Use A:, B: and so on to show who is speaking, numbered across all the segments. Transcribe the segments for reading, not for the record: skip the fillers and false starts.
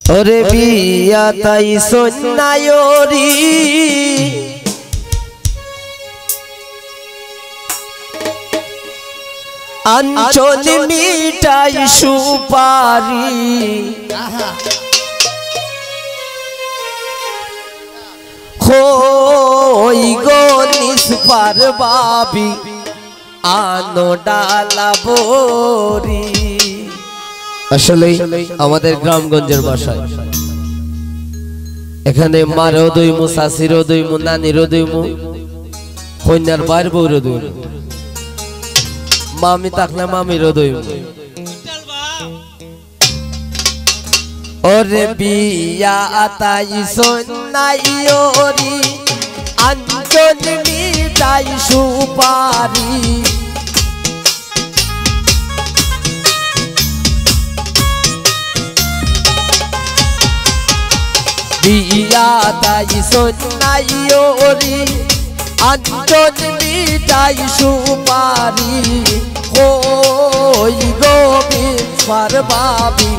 A: ওরে বিয়া তাই সন্ন্যায়রি আঞ্চল মিটাই সুপারি হই গো নিষ্পার বাবি আনো ডালা বরি। আসলে আমাদের গ্রামগঞ্জের ভাষায় এখানে মারও দইমু শাশিরও দইমু নানিরও দইমু কন্যার বাইর বউরও দইমু মামি থাকলে মামিরও দইমু। ওরে বিয়া তাই সন্ন্যায়রি আঞ্চল মিটাই সুপারি বিয়া তাই সন্ন্যায়রি আঞ্চল মিটাই সুপারি হই গো বিস্বার বাবি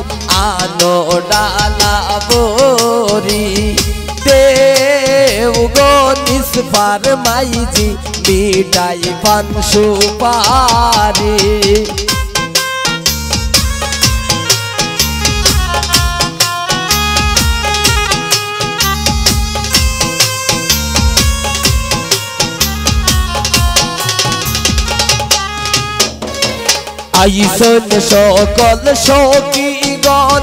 A: আনো ডালা বরি দেও গো নিষ্পার মাইজি মিটাই পান সুপারি। আইসন সকল সখীগণ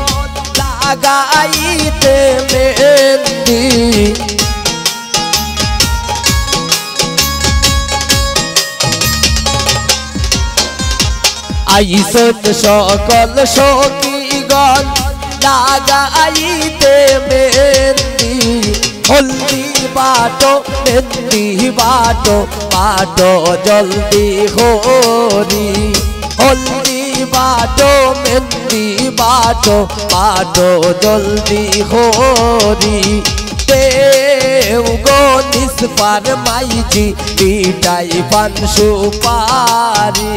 A: লাগাইতে মেহেন্দি আইসন সকল সখীগণ লাগাইতে মেহেন্দি হলদি বাটো মেহেন্দি বাটো বাটো জলদি হরি হলদি বাটো মেহেন্দি বাটো বাটো জলদি হরি দেও গো নিষ্পার মাইজি মিটাই পান সুপারি।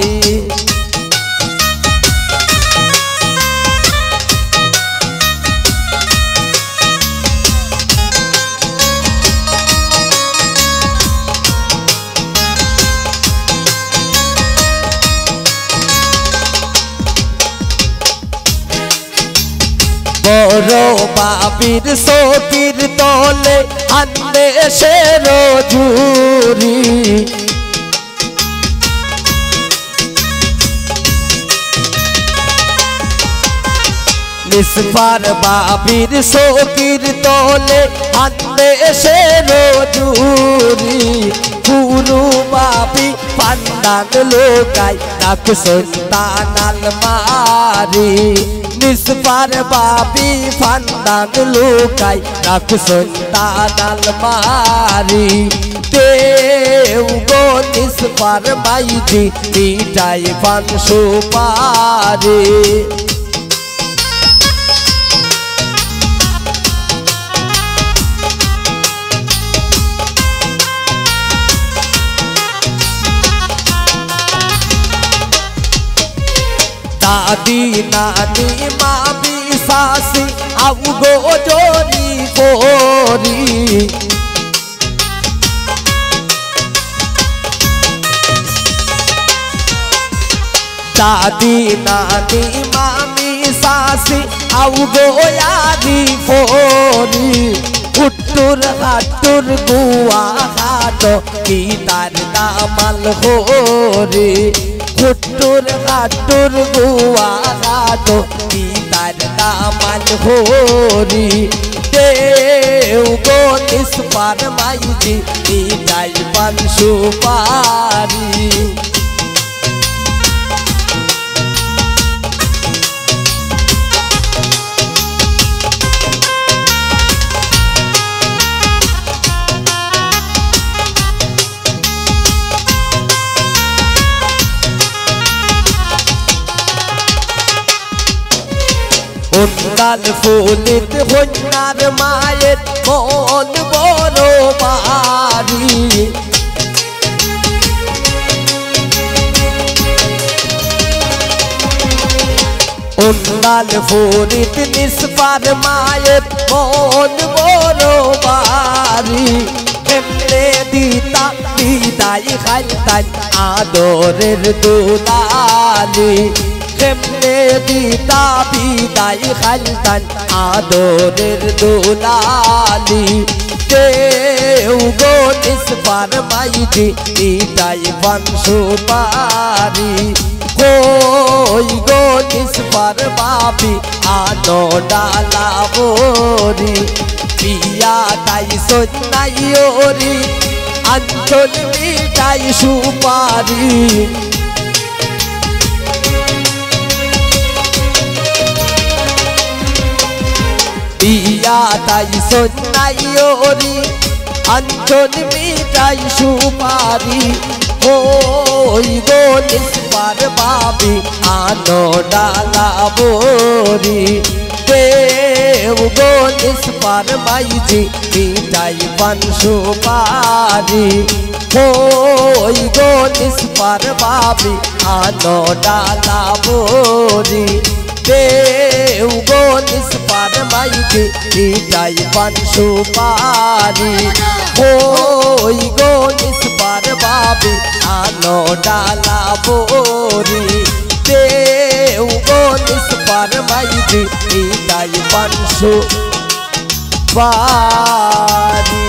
A: বড় বাবির সখীর তলে আনবে সে রজুরি নিষ্পার বাবির সখীর তলে আনবে সে রজুরি পুরু বাবি পান্ডান লোকাই নাক সন্তান আলমারি নিষ্পার বাবি পান্ডান লোকাই নাক সন্তান আলমারি দেও গো নিষ্পার মাইজি মিটাই পান সুপারি। দাদি নানি মামি শাশি আউ গো জনি পরি দাদি নানি মামি শাশি আউ গো আদি পরি উত্তর হাটুর গুয়া হাটো কি তার দামাল হরি উত্তর হাটুর গুয়া হাটো কি তার দামাল হরি দেও গো নিষ্পার মাইজি মিটাই পান সুপারি। উন্দাল ফুলিত হন্যার মায়ের মন বড় বাড়ি সুন্দাল ফরিদ নিসবার মায়ের মন বড় বাড়ি কেমনে দিতা বিদায় খাইতাই আদরের দুলালি কেমনে দিতা বিদায় খাইতাই আদরের দুলালি দেউ গো নিসবার মাইজি ইটাই বানসু পারি কই গো নিসবার বাপি আনো ডালা বরি পিয়া তাই সন্নাই ওরি আঞ্চল মিটাই সুপারি পিয়া তাই সন্নাই ওরি আঞ্চল মিটাই সুপারি ওই গো নিসবার বাপি আনো ডালা বরি দেউ গো নিসবার মাইজি মিটাই বানসু পারি ওই গো নিসবার বাপি আনো ডালা বরি দেউ গো নিসবার মাইজি মিটাই বানসু পারি ওই গো নিসবার বাপি আনো ডালা বরি দেউ গো নিসবার মাইজি মিটাই বানসু পারি।